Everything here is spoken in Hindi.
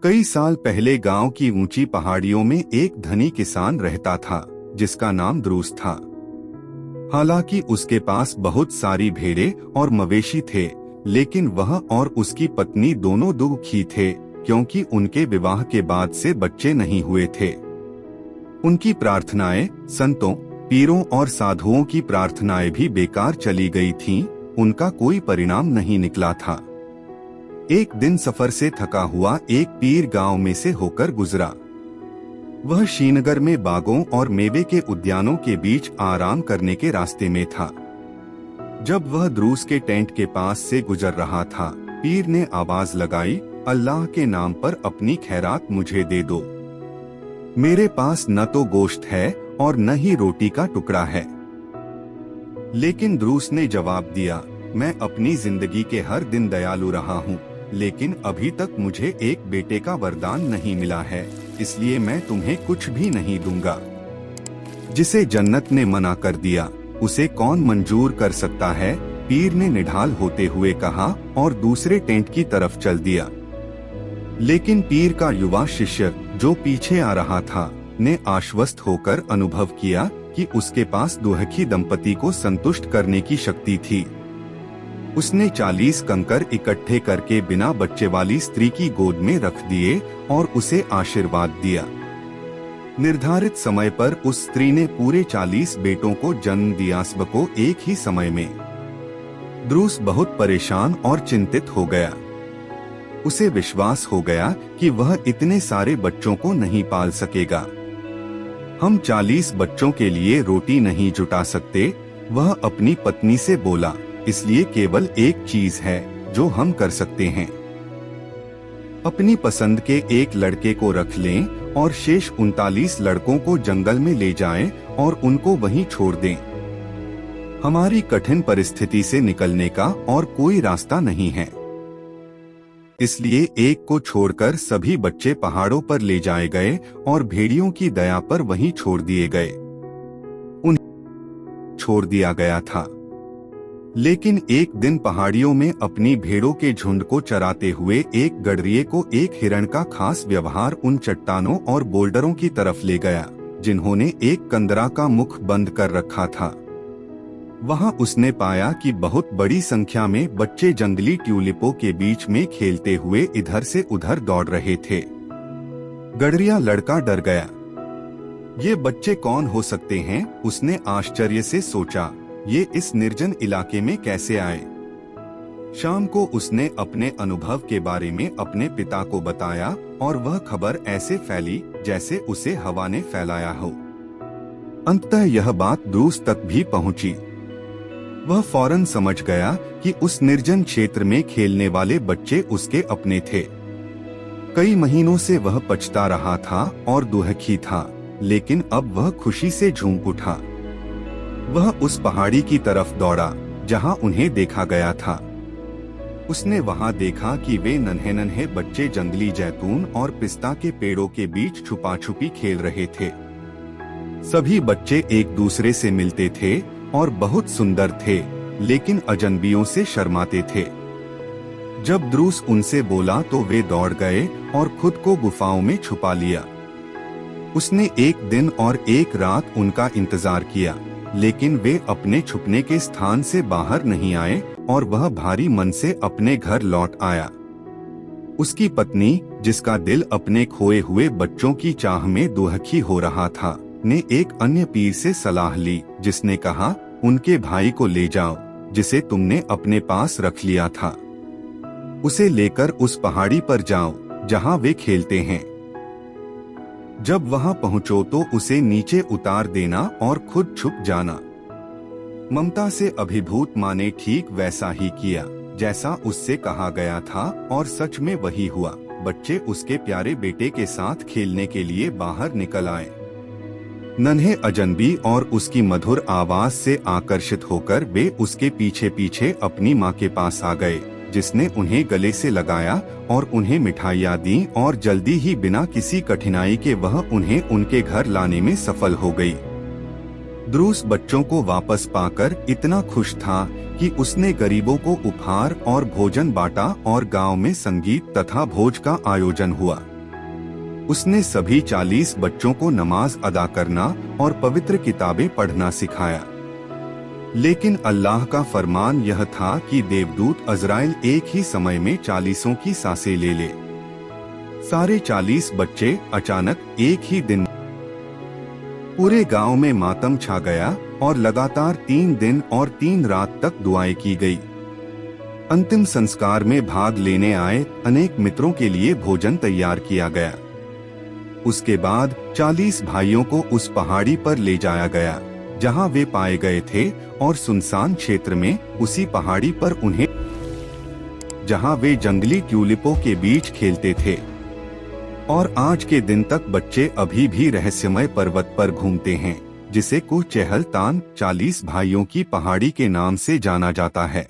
कई साल पहले गांव की ऊंची पहाड़ियों में एक धनी किसान रहता था जिसका नाम द्रूस था। हालांकि उसके पास बहुत सारी भेड़ें और मवेशी थे, लेकिन वह और उसकी पत्नी दोनों दुखी थे क्योंकि उनके विवाह के बाद से बच्चे नहीं हुए थे। उनकी प्रार्थनाएं संतों, पीरों और साधुओं की प्रार्थनाएं भी बेकार चली गई थीं, उनका कोई परिणाम नहीं निकला था। एक दिन सफर से थका हुआ एक पीर गांव में से होकर गुजरा। वह श्रीनगर में बागों और मेवे के उद्यानों के बीच आराम करने के रास्ते में था। जब वह द्रूस के टेंट के पास से गुजर रहा था, पीर ने आवाज लगाई, अल्लाह के नाम पर अपनी खैरात मुझे दे दो। मेरे पास न तो गोश्त है और न ही रोटी का टुकड़ा है। लेकिन द्रूस ने जवाब दिया, मैं अपनी जिंदगी के हर दिन दयालु रहा हूँ, लेकिन अभी तक मुझे एक बेटे का वरदान नहीं मिला है, इसलिए मैं तुम्हें कुछ भी नहीं दूंगा। जिसे जन्नत ने मना कर दिया उसे कौन मंजूर कर सकता है, पीर ने निढाल होते हुए कहा और दूसरे टेंट की तरफ चल दिया। लेकिन पीर का युवा शिष्य जो पीछे आ रहा था ने आश्वस्त होकर अनुभव किया कि उसके पास दुहखी दंपति को संतुष्ट करने की शक्ति थी। उसने 40 कंकर इकट्ठे करके बिना बच्चे वाली स्त्री की गोद में रख दिए और उसे आशीर्वाद दिया। निर्धारित समय पर उस स्त्री ने पूरे 40 बेटों को जन्म दिया, सबको एक ही समय में। द्रूस बहुत परेशान और चिंतित हो गया। उसे विश्वास हो गया कि वह इतने सारे बच्चों को नहीं पाल सकेगा। हम 40 बच्चों के लिए रोटी नहीं जुटा सकते, वह अपनी पत्नी से बोला, इसलिए केवल एक चीज है जो हम कर सकते हैं। अपनी पसंद के एक लड़के को रख लें और शेष 39 लड़कों को जंगल में ले जाएं और उनको वहीं छोड़ दें। हमारी कठिन परिस्थिति से निकलने का और कोई रास्ता नहीं है, इसलिए एक को छोड़कर सभी बच्चे पहाड़ों पर ले जाए गए और भेड़ियों की दया पर वहीं छोड़ दिए गए। उन्हें छोड़ दिया गया था। लेकिन एक दिन पहाड़ियों में अपनी भेड़ों के झुंड को चराते हुए एक गडरिये को एक हिरण का खास व्यवहार उन चट्टानों और बोल्डरों की तरफ ले गया जिन्होंने एक कंदरा का मुख बंद कर रखा था। वहां उसने पाया कि बहुत बड़ी संख्या में बच्चे जंगली ट्यूलिपों के बीच में खेलते हुए इधर से उधर दौड़ रहे थे। गडरिया लड़का डर गया। ये बच्चे कौन हो सकते हैं, उसने आश्चर्य से सोचा, ये इस निर्जन इलाके में कैसे आए। शाम को उसने अपने अनुभव के बारे में अपने पिता को बताया और वह खबर ऐसे फैली जैसे उसे हवा ने फैलाया हो। अंततः यह बात द्रूस तक भी पहुंची। वह फौरन समझ गया कि उस निर्जन क्षेत्र में खेलने वाले बच्चे उसके अपने थे। कई महीनों से वह पछता रहा था और दुखी था, लेकिन अब वह खुशी से झूम उठा। वह उस पहाड़ी की तरफ दौड़ा जहां उन्हें देखा गया था। उसने वहां देखा कि वे नन्हे नन्हे बच्चे जंगली जैतून और पिस्ता के पेड़ों के बीच छुपा छुपी खेल रहे थे। सभी बच्चे एक दूसरे से मिलते थे और बहुत सुंदर थे, लेकिन अजनबियों से शर्माते थे। जब द्रूस उनसे बोला तो वे दौड़ गए और खुद को गुफाओं में छुपा लिया। उसने एक दिन और एक रात उनका इंतजार किया, लेकिन वे अपने छुपने के स्थान से बाहर नहीं आए और वह भारी मन से अपने घर लौट आया। उसकी पत्नी, जिसका दिल अपने खोए हुए बच्चों की चाह में दुखी हो रहा था, ने एक अन्य पीर से सलाह ली, जिसने कहा, उनके भाई को ले जाओ जिसे तुमने अपने पास रख लिया था। उसे लेकर उस पहाड़ी पर जाओ जहां वे खेलते हैं। जब वहां पहुंचो तो उसे नीचे उतार देना और खुद छुप जाना। ममता से अभिभूत माँ ने ठीक वैसा ही किया जैसा उससे कहा गया था और सच में वही हुआ। बच्चे उसके प्यारे बेटे के साथ खेलने के लिए बाहर निकल आए। नन्हे अजनबी और उसकी मधुर आवाज से आकर्षित होकर वे उसके पीछे पीछे अपनी माँ के पास आ गए, जिसने उन्हें गले से लगाया और उन्हें मिठाइयाँ दी और जल्दी ही बिना किसी कठिनाई के वह उन्हें उनके घर लाने में सफल हो गई। द्रूस बच्चों को वापस पाकर इतना खुश था कि उसने गरीबों को उपहार और भोजन बांटा और गांव में संगीत तथा भोज का आयोजन हुआ। उसने सभी 40 बच्चों को नमाज अदा करना और पवित्र किताबें पढ़ना सिखाया। लेकिन अल्लाह का फरमान यह था कि देवदूत अज़राइल एक ही समय में 40 की सांसें ले ले। सारे 40 बच्चे अचानक एक ही दिन। पूरे गांव में मातम छा गया और लगातार 3 दिन और 3 रात तक दुआएं की गई। अंतिम संस्कार में भाग लेने आए अनेक मित्रों के लिए भोजन तैयार किया गया। उसके बाद 40 भाइयों को उस पहाड़ी पर ले जाया गया जहां वे पाए गए थे और सुनसान क्षेत्र में उसी पहाड़ी पर उन्हें, जहां वे जंगली ट्यूलिपों के बीच खेलते थे। और आज के दिन तक बच्चे अभी भी रहस्यमय पर्वत पर घूमते हैं, जिसे कुचेहलतान 40 भाइयों की पहाड़ी के नाम से जाना जाता है।